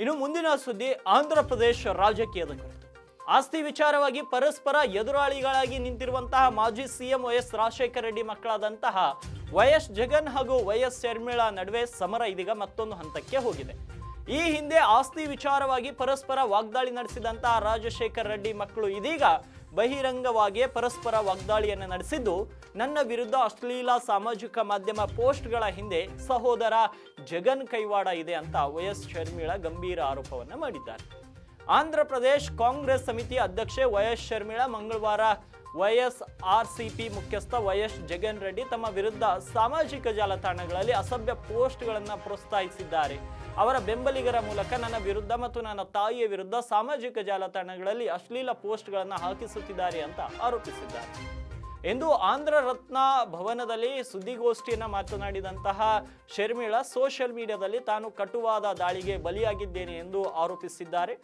ಇನ್ನು ಮುಂದಿನ ಸುದ್ದಿ ಆಂಧ್ರ ಪ್ರದೇಶ ರಾಜಕೀಯದ ಕುರಿತು. ಆಸ್ತಿ ವಿಚಾರವಾಗಿ ಪರಸ್ಪರ ಎದುರಾಳಿಗಳಾಗಿ ನಿಂತಿರುವಂತಹ ಮಾಜಿ ಸಿಎಂ ವೈಎಸ್ ರಾಜಶೇಖರ ರೆಡ್ಡಿ ಮಕ್ಕಳಾದಂತಹ ವೈಎಸ್ ಜಗನ್ ಹಾಗೂ ವೈಎಸ್ ಶರ್ಮಿಳಾ ನಡುವೆ ಸಮರ ಇದೀಗ ಮತ್ತೊಂದು ಹಂತಕ್ಕೆ ಹೋಗಿದೆ. ಈ ಹಿಂದೆ ಆಸ್ತಿ ವಿಚಾರವಾಗಿ ಪರಸ್ಪರ ವಾಗ್ದಾಳಿ ನಡೆಸಿದಂತಹ ರಾಜಶೇಖರ ರೆಡ್ಡಿ ಮಕ್ಕಳು ಇದೀಗ ಬಹಿರಂಗವಾಗಿಯೇ ಪರಸ್ಪರ ವಾಗ್ದಾಳಿಯನ್ನು ನಡೆಸಿದ್ದು, ನನ್ನ ವಿರುದ್ಧ ಅಶ್ಲೀಲ ಸಾಮಾಜಿಕ ಮಾಧ್ಯಮ ಪೋಸ್ಟ್ಗಳ ಹಿಂದೆ ಸಹೋದರ ಜಗನ್ ಕೈವಾಡ ಇದೆ ಅಂತ ವೈಎಸ್ ಶರ್ಮಿಳಾ ಗಂಭೀರ ಆರೋಪವನ್ನು ಮಾಡಿದ್ದಾರೆ. ಆಂಧ್ರ ಪ್ರದೇಶ್ ಕಾಂಗ್ರೆಸ್ ಸಮಿತಿ ಅಧ್ಯಕ್ಷೆ ವೈಎಸ್ ಶರ್ಮಿಳಾ ಮಂಗಳವಾರ ವೈಎಸ್ಆರ್ಸಿಪಿ ಮುಖ್ಯಸ್ಥ ವೈಎಸ್ ಜಗನ್ ರೆಡ್ಡಿ ತಮ್ಮ ವಿರುದ್ಧ ಸಾಮಾಜಿಕ ಜಾಲತಾಣಗಳಲ್ಲಿ ಅಸಭ್ಯ ಪೋಸ್ಟ್ಗಳನ್ನು ಪ್ರೋತ್ಸಾಹಿಸಿದ್ದಾರೆ. ಅವರ ಬೆಂಬಲಿಗರ ಮೂಲಕ ನನ್ನ ವಿರುದ್ಧ ಮತ್ತು ನನ್ನ ತಾಯಿಯ ವಿರುದ್ಧ ಸಾಮಾಜಿಕ ಜಾಲತಾಣಗಳಲ್ಲಿ ಅಶ್ಲೀಲ ಪೋಸ್ಟ್ಗಳನ್ನು ಹಾಕಿಸುತ್ತಿದ್ದಾರೆ ಅಂತ ಆರೋಪಿಸಿದ್ದಾರೆ ಎಂದು ಆಂಧ್ರ ರತ್ನ ಭವನದಲ್ಲಿ ಸುದ್ದಿಗೋಷ್ಠಿಯನ್ನು ಮಾತನಾಡಿದಂತಹ ಶರ್ಮಿಳಾ ಸೋಷಿಯಲ್ ಮೀಡಿಯಾದಲ್ಲಿ ತಾನು ಕಟುವಾದ ದಾಳಿಗೆ ಬಲಿಯಾಗಿದ್ದೇನೆ ಎಂದು ಆರೋಪಿಸಿದ್ದಾರೆ.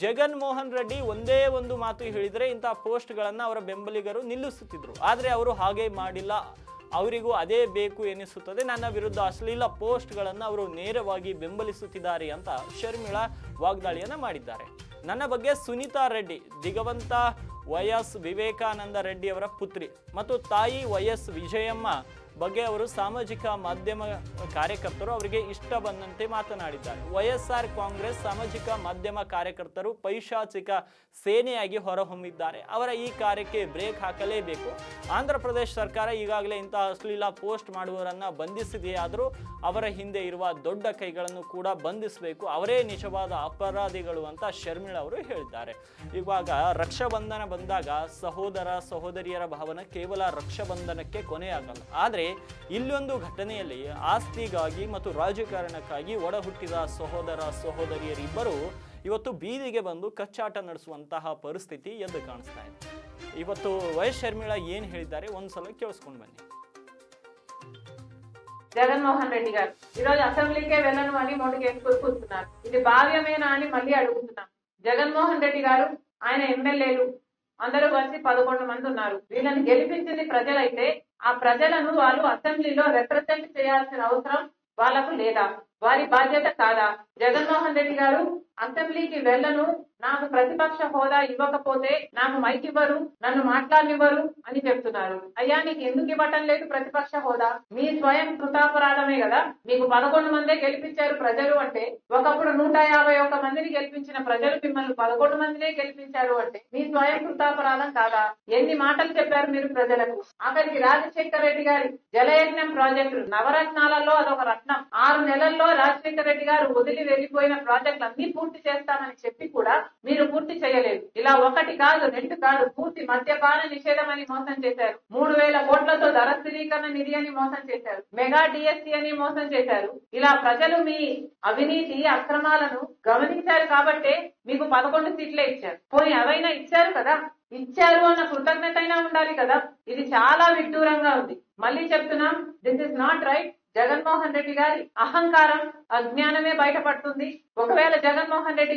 ಜಗನ್ ಮೋಹನ್ ರೆಡ್ಡಿ ಒಂದೇ ಒಂದು ಮಾತು ಹೇಳಿದರೆ ಇಂತಹ ಪೋಸ್ಟ್ಗಳನ್ನು ಅವರ ಬೆಂಬಲಿಗರು ನಿಲ್ಲಿಸುತ್ತಿದ್ರು, ಆದರೆ ಅವರು ಹಾಗೆ ಮಾಡಿಲ್ಲ, ಅವರಿಗೂ ಅದೇ ಬೇಕು ಎನಿಸುತ್ತದೆ. ನನ್ನ ವಿರುದ್ಧ ಅಶ್ಲೀಲ ಪೋಸ್ಟ್ಗಳನ್ನು ಅವರು ನೇರವಾಗಿ ಬೆಂಬಲಿಸುತ್ತಿದ್ದಾರೆ ಅಂತ ಶರ್ಮಿಳಾ ವಾಗ್ದಾಳಿಯನ್ನು ಮಾಡಿದ್ದಾರೆ. ನನ್ನ ಬಗ್ಗೆ ಸುನೀತಾ ರೆಡ್ಡಿ ದಿಗವಂತ ವೈಎಸ್ ವಿವೇಕಾನಂದ ರೆಡ್ಡಿ ಅವರ ಪುತ್ರಿ ಮತ್ತು ತಾಯಿ ವೈಎಸ್ ವಿಜಯಮ್ಮ ಬಗ್ಗೆ ಅವರು ಸಾಮಾಜಿಕ ಮಾಧ್ಯಮ ಕಾರ್ಯಕರ್ತರು ಅವರಿಗೆ ಇಷ್ಟ ಬಂದಂತೆ ಮಾತನಾಡಿದ್ದಾರೆ. ವೈಎಸ್ಆರ್ ಕಾಂಗ್ರೆಸ್ ಸಾಮಾಜಿಕ ಮಾಧ್ಯಮ ಕಾರ್ಯಕರ್ತರು ಪೈಶಾಚಿಕ ಸೇನೆಯಾಗಿ ಹೊರಹೊಮ್ಮಿದ್ದಾರೆ. ಅವರ ಈ ಕಾರ್ಯಕ್ಕೆ ಬ್ರೇಕ್ ಹಾಕಲೇಬೇಕು. ಆಂಧ್ರ ಪ್ರದೇಶ ಸರ್ಕಾರ ಈಗಾಗಲೇ ಇಂತಹ ಅಶ್ಲೀಲ ಪೋಸ್ಟ್ ಮಾಡುವವರನ್ನ ಬಂಧಿಸಿದೆಯಾದರೂ ಅವರ ಹಿಂದೆ ಇರುವ ದೊಡ್ಡ ಕೈಗಳನ್ನು ಕೂಡ ಬಂಧಿಸಬೇಕು. ಅವರೇ ನಿಜವಾದ ಅಪರಾಧಿಗಳು ಅಂತ ಶರ್ಮಿಳಾ ಅವರು ಹೇಳಿದ್ದಾರೆ. ಇವಾಗ ರಕ್ಷಾಬಂಧನ ಬಂದಾಗ ಸಹೋದರ ಸಹೋದರಿಯರ ಭಾವನೆ ಕೇವಲ ರಕ್ಷಾಬಂಧನಕ್ಕೆ ಕೊನೆಯಾಗಲ್ಲ. ಆದರೆ ಇಲ್ಲೊಂದು ಘಟನೆಯಲ್ಲಿ ಆಸ್ತಿಗಾಗಿ ಮತ್ತು ರಾಜಕಾರಣಕ್ಕಾಗಿ ಒಡ ಹುಟ್ಟಿದ ಸಹೋದರ ಸಹೋದರಿಯರಿಬ್ಬರು ಇವತ್ತು ಬೀದಿಗೆ ಬಂದು ಕಚ್ಚಾಟ ನಡೆಸುವಂತಹ ಪರಿಸ್ಥಿತಿ ಎದ್ದು ಕಾಣಿಸ್ತಾ ಇದೆ. ಇವತ್ತು ವೈಎಸ್ ಶರ್ಮಿಳಾ ಏನ್ ಹೇಳಿದ್ದಾರೆ ಒಂದ್ಸಲ ಕೇಳಿಸ್ಕೊಂಡು ಬನ್ನಿ. జగన్మోహన్ రెడ్డి గారు ఈరోజు అసెంబ్లీకే వెళ్ళను అని నోటికి కూర్చున్నారు. ఇది భావ్యమేనా అని మళ్ళీ అడుగుతున్నాం. జగన్మోహన్ రెడ్డి గారు ఆయన ఎమ్మెల్యేలు అందరూ కలిసి 11 మంది ఉన్నారు. వీళ్ళని గెలిపించింది ప్రజలైతే ఆ ప్రజలను వాళ్ళు అసెంబ్లీలో రిప్రజెంట్ చేయాల్సిన అవసరం వాళ్ళకు లేదా? వారి బాధ్యత కాదా? జగన్మోహన్ రెడ్డి గారు అసెంబ్లీకి వెళ్ళను, నాకు ప్రతిపక్ష హోదా ఇవ్వకపోతే నాకు మైక్ ఇవ్వరు, నన్ను మాట్లాడనివ్వరు అని చెప్తున్నారు. అయ్యా నీకు ఎందుకు ఇవ్వటం లేదు ప్రతిపక్ష హోదా? మీ స్వయం కృతాపరాధమే కదా. మీకు 11 మందే గెలిపించారు ప్రజలు అంటే, ఒకప్పుడు 151 మందిని గెలిపించిన ప్రజలు మిమ్మల్ని 11 మందినే గెలిపించారు అంటే మీ స్వయం కృతాపరాధం కాదా? ఎన్ని మాటలు చెప్పారు మీరు ప్రజలకు? ఆఖరికి రాజశేఖర రెడ్డి గారి జలయజ్ఞం ప్రాజెక్టు నవరత్నాలలో అదొక రత్నం. 6 నెలల్లో రాజశేఖర రెడ్డి గారు వదిలి వెళ్లిపోయిన ప్రాజెక్టులు అన్ని పూర్తి చేస్తామని చెప్పి కూడా మీరు పూర్తి చేయలేదు. ఇలా 1 కాదు 2 కాదు, పూర్తి మద్యపాన నిషేధం అని మోసం చేశారు. 3000 కోట్లతో ధర స్థిరీకరణ నిధి అని మోసం చేశారు. మెగా డిఎస్సి అని మోసం చేశారు. ఇలా ప్రజలు మీ అవినీతి అక్రమాలను గమనించారు కాబట్టే మీకు 11 సీట్లే ఇచ్చారు. పోనీ అవైనా ఇచ్చారు కదా, ఇచ్చారు అన్న కృతజ్ఞత అయినా ఉండాలి కదా. ఇది చాలా విడ్డూరంగా ఉంది. మళ్ళీ చెప్తున్నాం, this is not right. Jaganmohan Reddy గారి అహంకారం అజ్ఞానమే బయటపడుతుంది. ఒకవేళ జగన్మోహన్ రెడ్డి